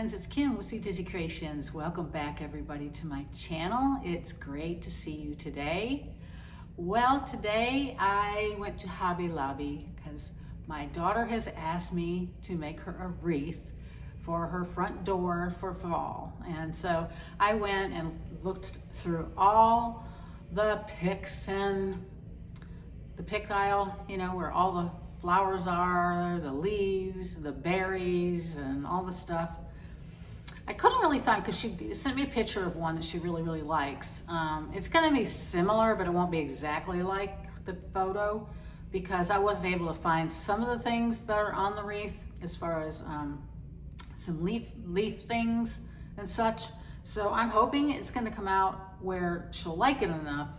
friends, it's Kim with Sweet Dizzy Creations. Welcome back everybody to my channel. It's great to see you today. Well, today I went to Hobby Lobby because my daughter has asked me to make her a wreath for her front door for fall. And so I went and looked through all the picks and the pick aisle, you know, where all the flowers are, the leaves, the berries, and all the stuff. I couldn't really find, because she sent me a picture of one that she really likes. It's gonna be similar, but it won't be exactly like the photo, because I wasn't able to find some of the things that are on the wreath, as far as some leaf things and such. So I'm hoping it's gonna come out where she'll like it enough,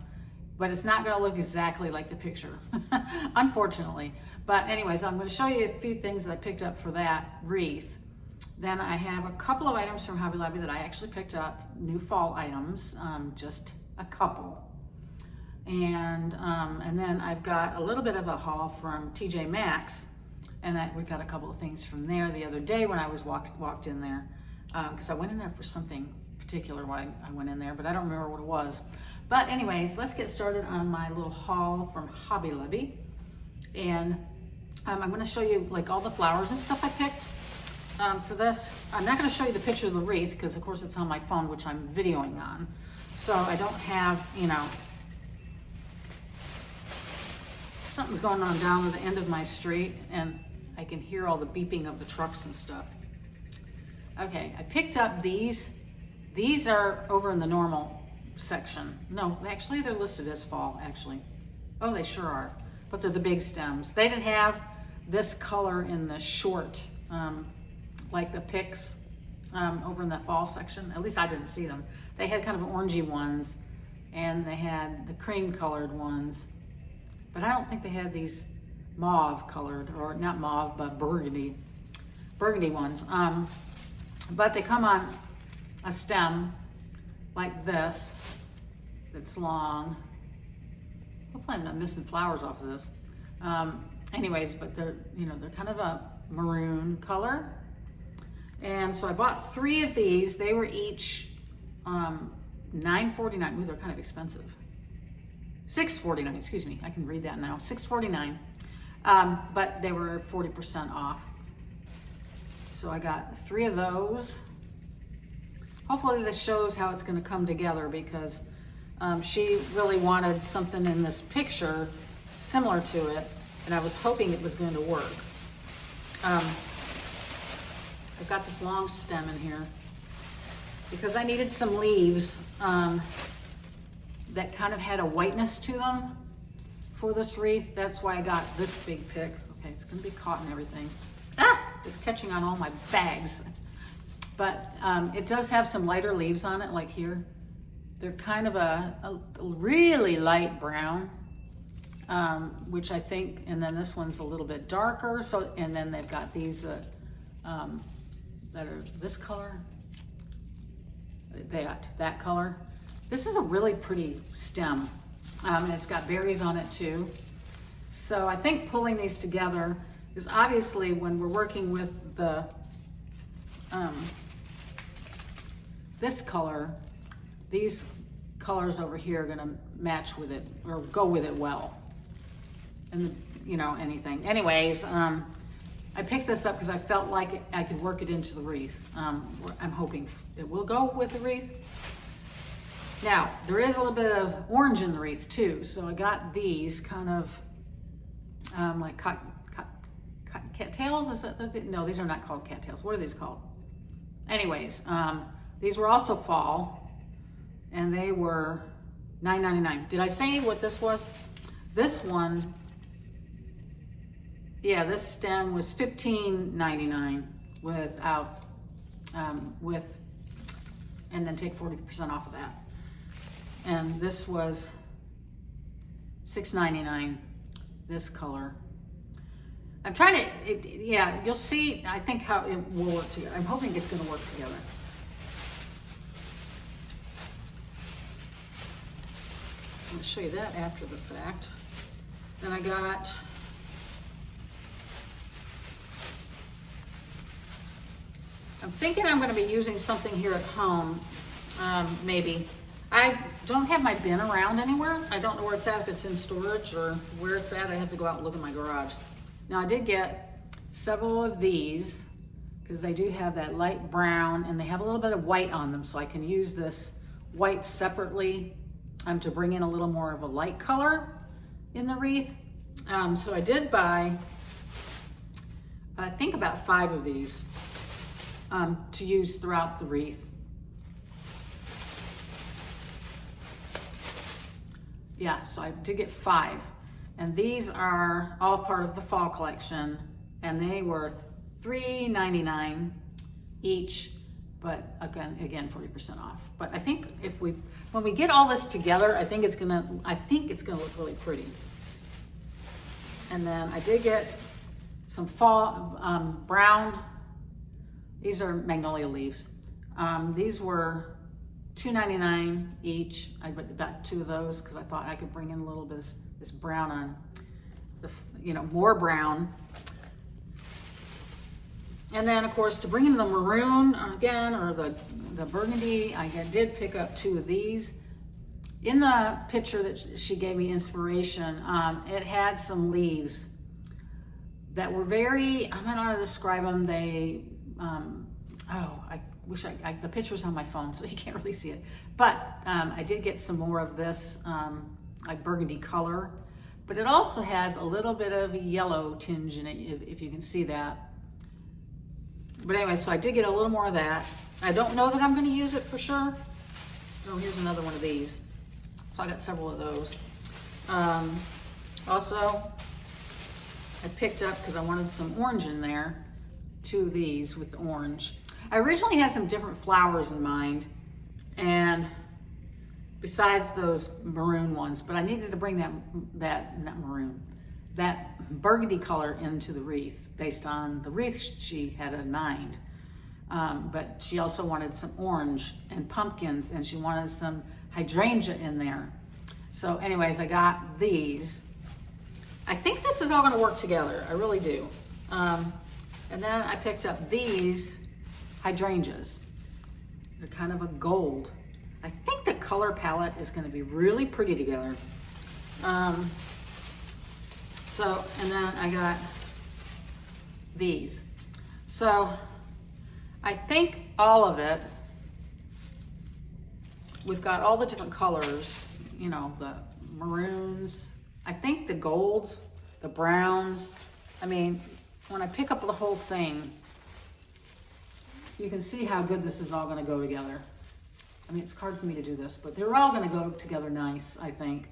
but it's not gonna look exactly like the picture, unfortunately. But anyways, I'm gonna show you a few things that I picked up for that wreath. Then I have a couple of items from Hobby Lobby that I actually picked up, new fall items, just a couple. And then I've got a little bit of a haul from TJ Maxx, and we got a couple of things from there the other day when I was walked in there, because I went in there for something particular when I went in there, but I don't remember what it was. But anyways, let's get started on my little haul from Hobby Lobby. And I'm going to show you like all the flowers and stuff I picked for this. I'm not going to show you the picture of the wreath because of course it's on my phone, which I'm videoing on. So I don't have, you know, something's going on down at the end of my street and I can hear all the beeping of the trucks and stuff. Okay, I picked up these. These are over in the normal section. No, actually they're listed as fall, actually. Oh, they sure are. But they're the big stems. They didn't have this color in the short, like the picks over in the fall section. At least I didn't see them. They had kind of orangey ones, and they had the cream colored ones. But I don't think they had these mauve colored, or not mauve, but burgundy ones. But they come on a stem like this, that's long. Hopefully I'm not missing flowers off of this. Anyways, but they're kind of a maroon color. And so I bought 3 of these. They were each $9.49. Ooh, they're kind of expensive. $6.49, excuse me. I can read that now. $6.49. But they were 40% off. So I got 3 of those. Hopefully this shows how it's gonna come together, because she really wanted something in this picture similar to it, and I was hoping it was going to work. I've got this long stem in here because I needed some leaves that kind of had a whiteness to them for this wreath. That's why I got this big pick. Okay, it's going to be caught in everything. It's catching on all my bags. But it does have some lighter leaves on it, like here. They're kind of a really light brown, which I think, and then this one's a little bit darker. So, and then they've got these that are this color. They got that color. This is a really pretty stem, and it's got berries on it too. So I think pulling these together is obviously, when we're working with the this color, these colors over here are gonna match with it, or go with it well. And you know, anything. Anyways, I picked this up because I felt like I could work it into the wreath. I'm hoping it will go with the wreath. Now, there is a little bit of orange in the wreath too, so I got these kind of like cattails. Is that, no, these are not called cattails. What are these called? Anyways, these were also fall, and they were $9.99. Did I say what this was? This one, yeah, this stem was $15.99 without, and then take 40% off of that. And this was $6.99, this color. I'm trying to, yeah, you'll see, I think, how it will work together. I'm hoping it's gonna work together. I'm gonna show you that after the fact. Then I got I'm thinking I'm going to be using something here at home, maybe. I don't have my bin around anywhere. I don't know where it's at, if it's in storage or where it's at. I have to go out and look in my garage. Now I did get several of these because they do have that light brown and they have a little bit of white on them, so I can use this white separately to bring in a little more of a light color in the wreath. So I did buy, I think, about 5 of these to use throughout the wreath. Yeah, so I did get 5. And these are all part of the fall collection. And they were $3.99 each, but again 40% off. But I think when we get all this together, I think it's gonna look really pretty. And then I did get some fall brown. These are magnolia leaves. These were $2.99 each. I bought 2 of those because I thought I could bring in a little bit of this brown on, more brown. And then, of course, to bring in the maroon again, or the burgundy, I did pick up 2 of these. In the picture that she gave me inspiration, it had some leaves that were very, I don't know how to describe them. They, I wish the picture's on my phone, so you can't really see it. But I did get some more of this like burgundy color, but it also has a little bit of a yellow tinge in it, if you can see that. But anyway, so I did get a little more of that. I don't know that I'm going to use it for sure. Oh, here's another one of these. So I got several of those. Also, I picked up, because I wanted some orange in there, 2 of these with the orange. I originally had some different flowers in mind, and besides those maroon ones, but I needed to bring that burgundy color into the wreath based on the wreath she had in mind. But she also wanted some orange and pumpkins, and she wanted some hydrangea in there. So anyways, I got these. I think this is all gonna work together, I really do. And then I picked up these hydrangeas. They're kind of a gold. I think the color palette is gonna be really pretty together. And then I got these. So I think all of it, we've got all the different colors, the maroons, I think the golds, the browns. I mean, when I pick up the whole thing, you can see how good this is all gonna go together. I mean, it's hard for me to do this, but they're all gonna go together nice, I think.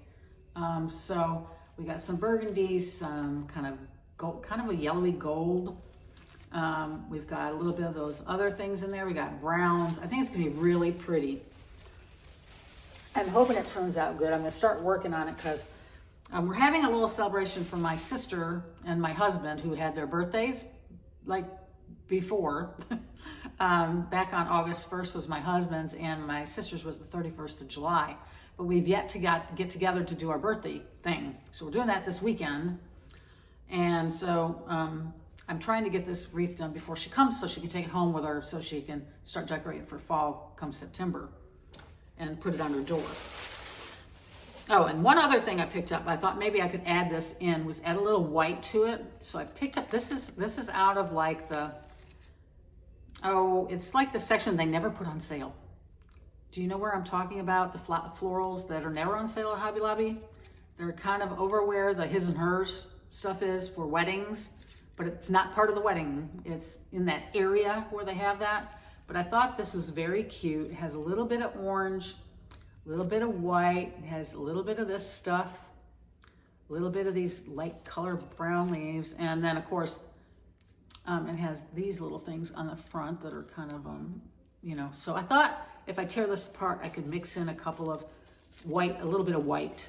So we got some burgundies, some kind of gold, kind of a yellowy gold. We've got a little bit of those other things in there. We got browns. I think it's gonna be really pretty. I'm hoping it turns out good. I'm gonna start working on it because we're having a little celebration for my sister and my husband, who had their birthdays like before. Back on August 1st was my husband's, and my sister's was the 31st of July. But we've yet to get together to do our birthday thing. So we're doing that this weekend. And so I'm trying to get this wreath done before she comes so she can take it home with her, so she can start decorating for fall come September and put it on her door. Oh, and one other thing I picked up, I thought maybe I could add this in, was add a little white to it. So I picked up, this is out of like it's like the section they never put on sale. Do you know where I'm talking about? The florals that are never on sale at Hobby Lobby? They're kind of over where the his and hers stuff is for weddings, but it's not part of the wedding. It's in that area where they have that. But I thought this was very cute. It has a little bit of orange, a little bit of white. It has a little bit of this stuff, a little bit of these light color brown leaves. And then of course, it has these little things on the front that are kind of, so I thought if I tear this apart, I could mix in a couple of white, a little bit of white,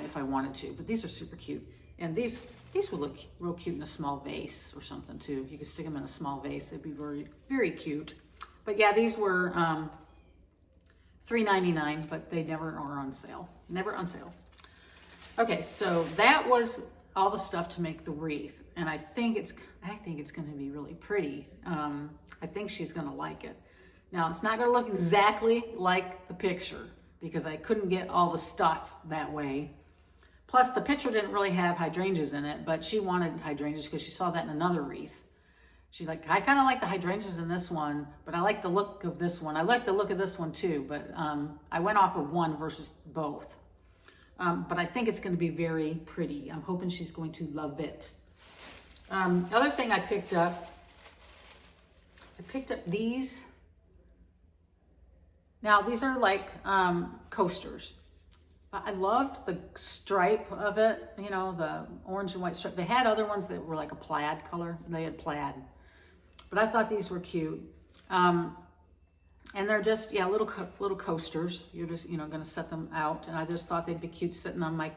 if I wanted to. But these are super cute. And these would look real cute in a small vase or something too. You could stick them in a small vase. They'd be very, very cute. But yeah, these were $3.99, but they never are on sale. Never on sale. Okay, so that was all the stuff to make the wreath, and I think it's going to be really pretty. I think she's going to like it. Now, it's not going to look exactly like the picture because I couldn't get all the stuff that way. Plus, the picture didn't really have hydrangeas in it, but she wanted hydrangeas because she saw that in another wreath. She's like, I kind of like the hydrangeas in this one, but I like the look of this one. I like the look of this one too, but I went off of one versus both. But I think it's going to be very pretty. I'm hoping she's going to love it. Other thing I picked up these. Now, these are like coasters. I loved the stripe of it, you know, the orange and white stripe. They had other ones that were like a plaid color. They had plaid. But I thought these were cute. And they're just, yeah, little coasters. You're just, you know, going to set them out. And I just thought they'd be cute sitting on my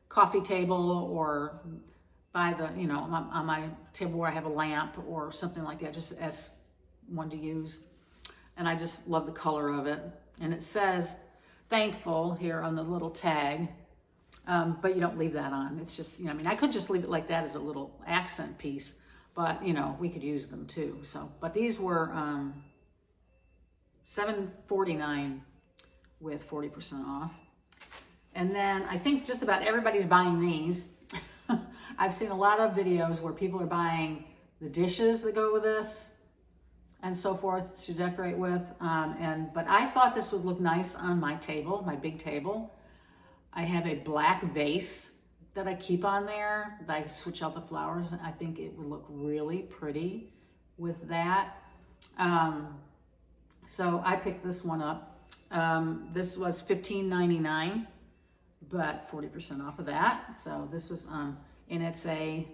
coffee table or by the, you know, on my table where I have a lamp or something like that, just as one to use. And I just love the color of it. And it says thankful here on the little tag, but you don't leave that on. It's just, you know, I mean, I could just leave it like that as a little accent piece, but you know, we could use them too. So, but these were $7.49 with 40% off. And then I think just about everybody's buying these. I've seen a lot of videos where people are buying the dishes that go with this and so forth to decorate with. But I thought this would look nice on my table, my big table. I have a black vase that I keep on there. I switch out the flowers. I think it would look really pretty with that. So I picked this one up. This was $15.99, but 40% off of that. So this was, and it's a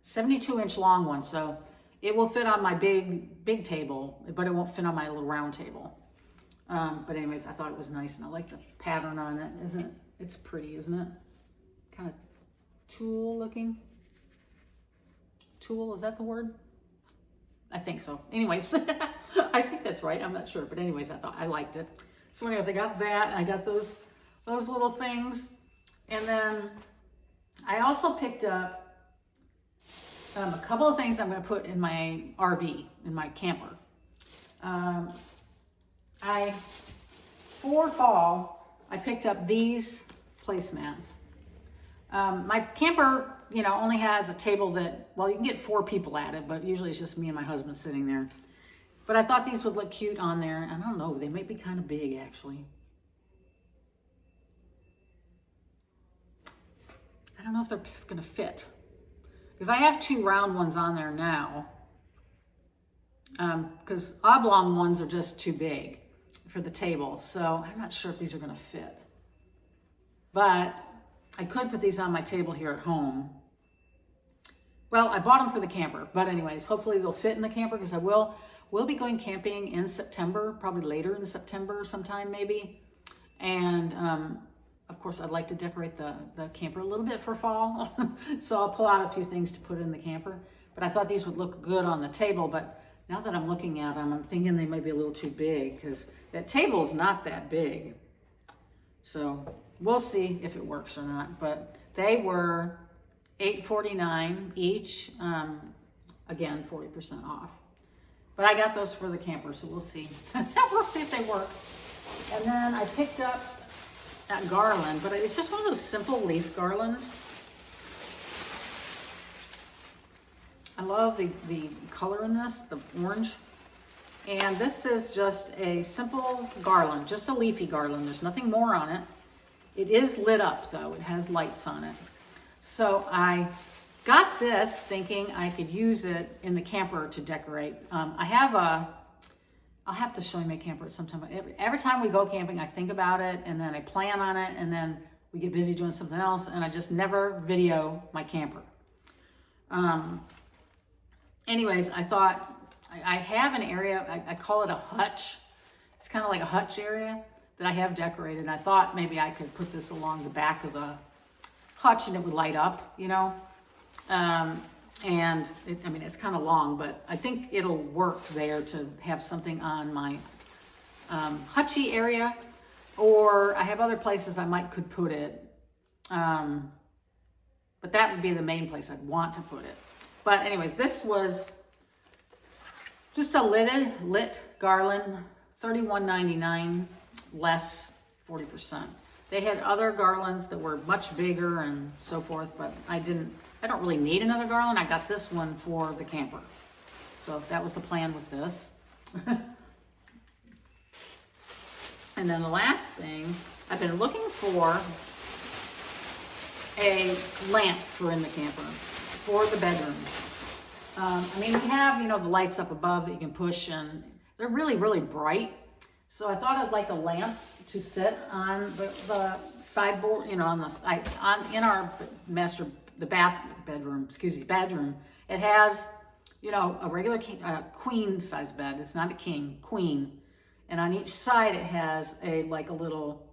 72-inch long one. So it will fit on my big table, but it won't fit on my little round table. But anyways, I thought it was nice, and I like the pattern on it. It's pretty, isn't it? Kind of tulle looking. Tulle, is that the word? I think so. Anyways, I think that's right. I'm not sure, but anyways, I thought I liked it. So anyways, I got that. I got those little things, and then I also picked up a couple of things I'm going to put in my RV, in my camper. For fall, I picked up these placemats. My camper, you know, only has a table that, well, you can get 4 people at it, but usually it's just me and my husband sitting there. But I thought these would look cute on there, and I don't know, they might be kind of big, actually. I don't know if they're going to fit. Because I have 2 round ones on there now. Because oblong ones are just too big for the table. So I'm not sure if these are going to fit. But I could put these on my table here at home. Well, I bought them for the camper. But anyways, hopefully they'll fit in the camper because we'll be going camping in September, probably later in September sometime maybe. And of course, I'd like to decorate the camper a little bit for fall. So I'll pull out a few things to put in the camper. But I thought these would look good on the table. But now that I'm looking at them, I'm thinking they might be a little too big because that table is not that big. So we'll see if it works or not. But they were $8.49 each. Again, 40% off. But I got those for the camper, so we'll see. We'll see if they work. And then I picked up that garland, but it's just one of those simple leaf garlands. I love the color in this, the orange. And this is just a simple garland, just a leafy garland. There's nothing more on it. It is lit up though, it has lights on it. So I got this thinking I could use it in the camper to decorate. I'll have to show you my camper at some time. Every time we go camping, I think about it, and then I plan on it, and then we get busy doing something else, and I just never video my camper. Anyways, I thought, I have an area, I call it a hutch. It's kind of like a hutch area that I have decorated. I thought maybe I could put this along the back of the hutch, and it would light up, you know. And it's kind of long, but I think it'll work there to have something on my hutchy area, or I have other places I could put it. but that would be the main place I'd want to put it. But anyways, this was just a lit garland, $31.99, less 40%. They had other garlands that were much bigger and so forth, but I don't really need another garland. I got this one for the camper. So that was the plan with this. And then the last thing, I've been looking for a lamp for in the camper, for the bedroom. I mean, we have, you know, the lights up above that you can push, and they're really, really bright. So I thought I'd like a lamp to sit on the sideboard, you know, in our bedroom. It has, you know, a regular queen size bed. It's not a king, queen. And on each side it has a little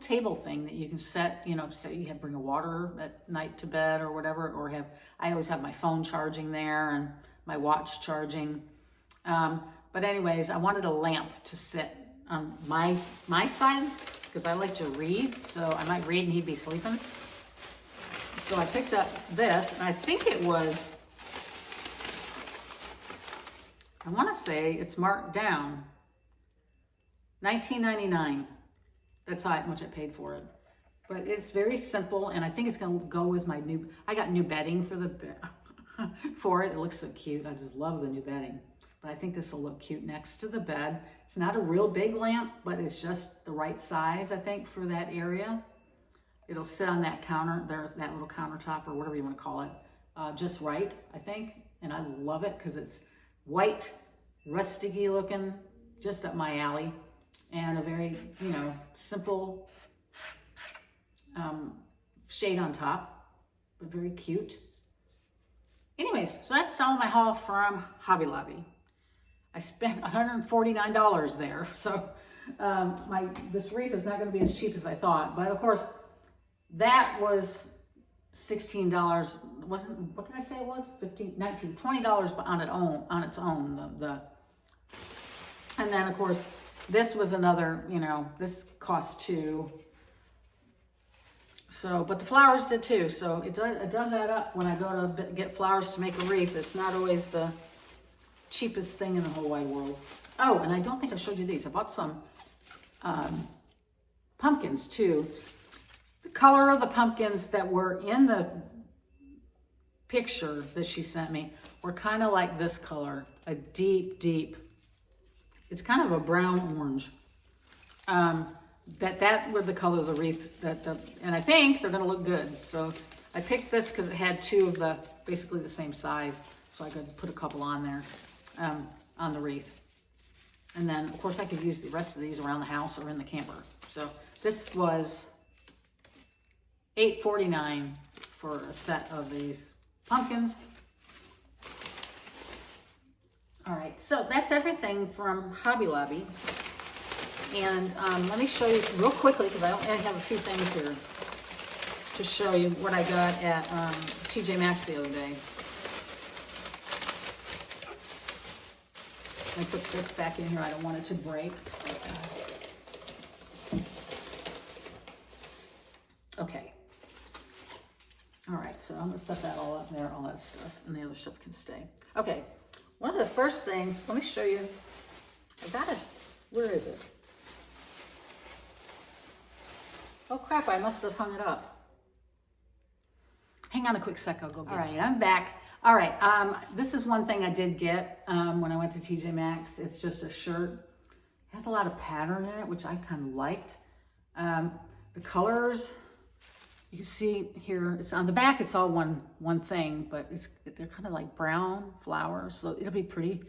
table thing that you can set, you know, so you bring a water at night to bed or whatever, or I always have my phone charging there and my watch charging. But anyways, I wanted a lamp to sit on my side because I like to read, so I might read and he'd be sleeping. So I picked up this, and I think it was, I want to say it's marked down, $19.99. That's how much I paid for it. But it's very simple, and I think it's going to go with my I got new bedding for it. It looks so cute. I just love the new bedding. But I think this will look cute next to the bed. It's not a real big lamp, but it's just the right size, I think, for that area. It'll sit on that counter, that little countertop, or whatever you want to call it, just right, I think. And I love it because it's white, rustic-y looking, just up my alley. And a very, you know, simple shade on top, but very cute. Anyways, so that's all my haul from Hobby Lobby. I spent $149 there, so this wreath is not going to be as cheap as I thought. But of course, that was $16. Wasn't, what did I say it was? $15, $19, $20 on its own. And then of course, this was another, you know, this cost $2. So, but the flowers did too. So it does add up when I go to get flowers to make a wreath. It's not always the cheapest thing in the whole wide world. Oh, and I don't think I showed you these. I bought some pumpkins too. The color of the pumpkins that were in the picture that she sent me were kind of like this color, a deep, it's kind of a brown orange. That were the color of the wreath, and I think they're gonna look good. So I picked this because it had two of the, basically the same size, so I could put a couple on there, on the wreath. And then of course I could use the rest of these around the house or in the camper. So this was $8.49 for a set of these pumpkins. All right, so that's everything from Hobby Lobby. And let me show you real quickly, because I have a few things here to show you what I got at TJ Maxx the other day. I put this back in here. I don't want it to break. Okay. All right, so I'm gonna set that all up there, all that stuff, and the other stuff can stay. Okay, one of the first things, let me show you. I got it. Where is it? Oh crap, I must have hung it up. Hang on a quick sec, I'll go get it. All right, I'm back. All right, this is one thing I did get when I went to TJ Maxx. It's just a shirt. It has a lot of pattern in it, which I kind of liked. The colors, you can see here, it's on the back, it's all one thing, but they're kind of like brown flowers, so it'll be pretty.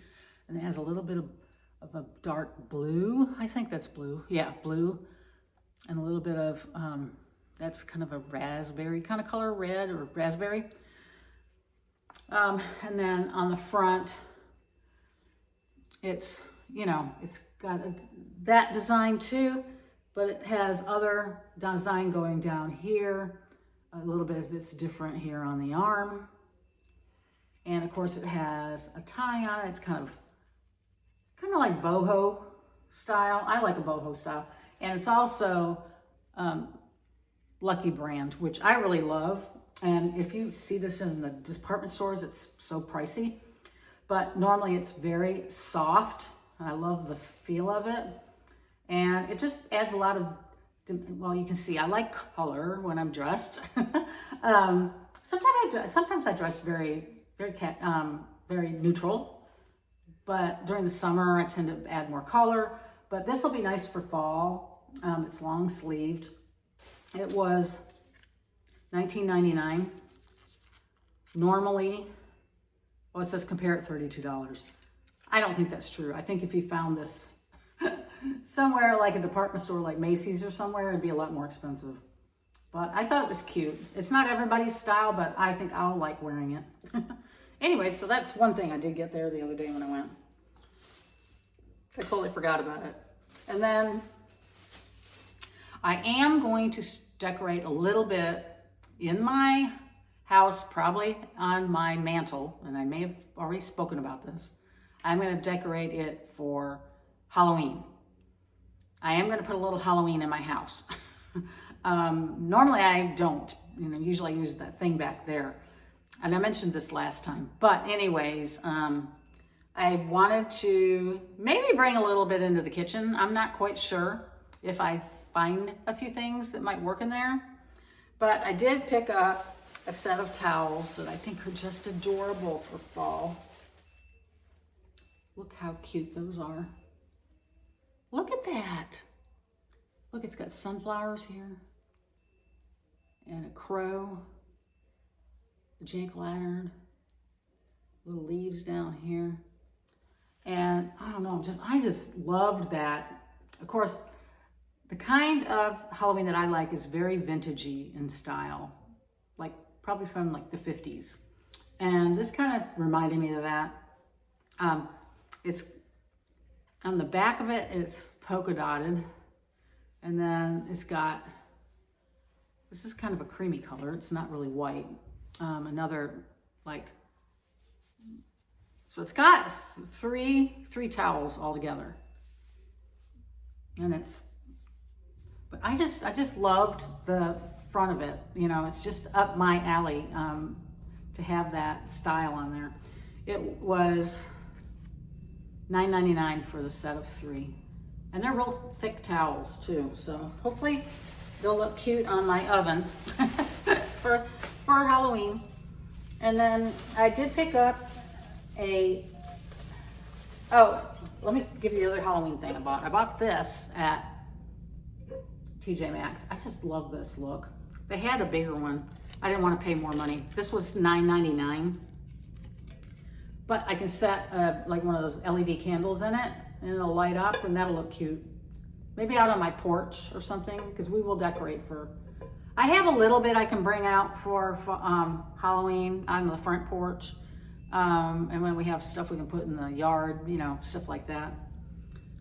And it has a little bit of a dark blue. I think that's blue. Yeah, blue. And a little bit of, that's kind of a raspberry kind of color, red or raspberry. And then on the front, it's, you know, it's got that design too, but it has other design going down here. A little bit of it's different here on the arm. And of course it has a tie on it. It's kind of like boho style. I like a boho style. And it's also Lucky brand, which I really love. And if you see this in the department stores, it's so pricey. But normally it's very soft. I love the feel of it. And it just adds a lot of, well, you can see I like color when I'm dressed. Sometimes I dress very neutral. But during the summer, I tend to add more color. But this will be nice for fall. It's long sleeved. It was $19.99. Normally, well, it says compare at $32. I don't think that's true. I think if you found this somewhere like a department store like Macy's or somewhere, it'd be a lot more expensive. But I thought it was cute. It's not everybody's style, but I think I'll like wearing it. Anyway, so that's one thing I did get there the other day when I went. I totally forgot about it. And then I am going to decorate a little bit in my house, probably on my mantle, and I may have already spoken about this. I'm going to decorate it for Halloween. I am going to put a little Halloween in my house. Normally I don't, usually I use that thing back there. And I mentioned this last time, but anyways, I wanted to maybe bring a little bit into the kitchen. I'm not quite sure if I find a few things that might work in there, but I did pick up a set of towels that I think are just adorable for fall. Look how cute those are. Look at that. Look, it's got sunflowers here and a crow, a jack-o'-lantern, little leaves down here. And I don't know, I just loved that. Of course, the kind of Halloween that I like is very vintagey in style, like probably from like the 50s. And this kind of reminded me of that. It's on the back of it, it's polka dotted. And then it's got, this is kind of a creamy color. It's not really white. Another like, so it's got three towels all together. And but I just loved the front of it. It's just up my alley to have that style on there. It was $9.99 for the set of 3. And they're real thick towels too. So hopefully they'll look cute on my oven for Halloween. And then I did pick up let me give you the other Halloween thing I bought. I bought this at TJ Maxx. I just love this look. They had a bigger one. I didn't want to pay more money. This was $9.99. But I can set like one of those LED candles in it, and it'll light up, and that'll look cute. Maybe out on my porch or something, because we will decorate for. I have a little bit I can bring out for Halloween on the front porch. And when we have stuff we can put in the yard, stuff like that.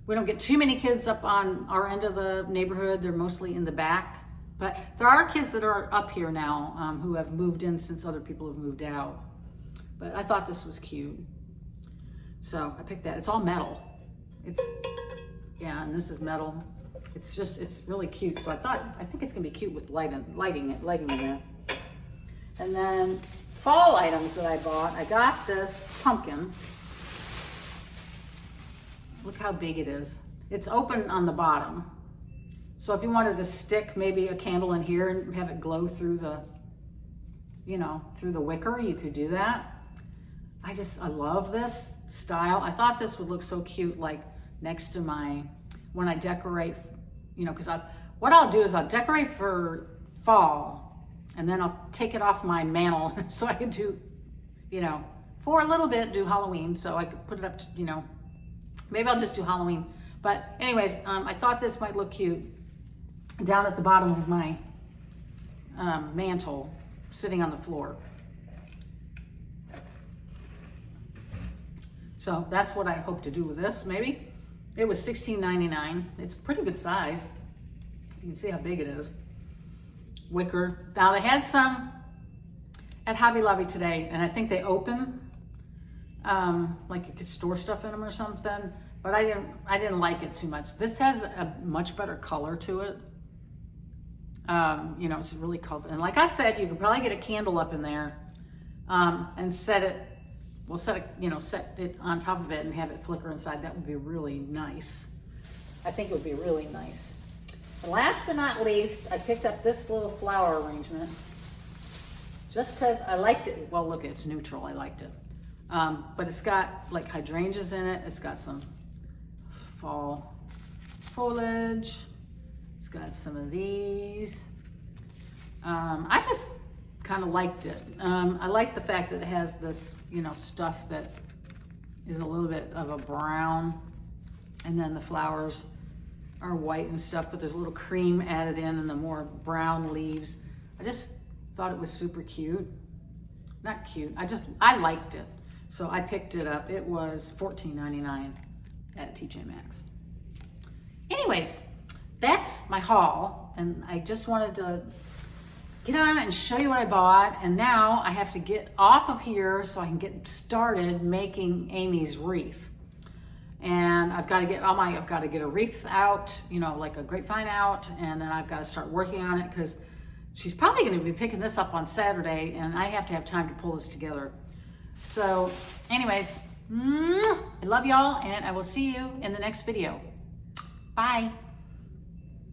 We don't get too many kids up on our end of the neighborhood. They're mostly in the back. But there are kids that are up here now who have moved in since other people have moved out. But I thought this was cute. So I picked that. It's all metal. And this is metal. It's really cute. So I think it's gonna be cute with lighting in there. And then fall items that I bought. I got this pumpkin. Look how big it is. It's open on the bottom. So if you wanted to stick maybe a candle in here and have it glow through the, through the wicker, you could do that. I love this style. I thought this would look so cute, like next to when I decorate, because what I'll do is I'll decorate for fall, and then I'll take it off my mantle so I can do, for a little bit, do Halloween. So I could put it up to, maybe I'll just do Halloween. But anyways, I thought this might look cute down at the bottom of my mantle, sitting on the floor. So that's what I hope to do with this, maybe. It was $16.99. It's a pretty good size. You can see how big it is. Wicker. Now they had some at Hobby Lobby today, and I think they open, like you could store stuff in them or something, but I didn't like it too much. This has a much better color to it. You know, it's really colorful. And like I said, you could probably get a candle up in there and set it, we'll set it, you know, set it on top of it and have it flicker inside. That would be really nice. I think it would be really nice. And last but not least, I picked up this little flower arrangement just because I liked it. Well, look, it's neutral. I liked it. But it's got like hydrangeas in it. It's got some fall foliage. It's got some of these. I just kind of liked it. I like the fact that it has this, you know, stuff that is a little bit of a brown, and then the flowers are white and stuff, but there's a little cream added in and the more brown leaves. I just thought it was super cute. Not cute, I liked it. So I picked it up. It was $14.99 at TJ Maxx. Anyways, that's my haul, and I just wanted to get on and show you what I bought. And now I have to get off of here so I can get started making Amy's wreath. And I've got to get a wreath out, you know, like a grapevine out, and then I've got to start working on it because she's probably going to be picking this up on Saturday, and I have to have time to pull this together. So anyways, I love y'all, and I will see you in the next video. Bye.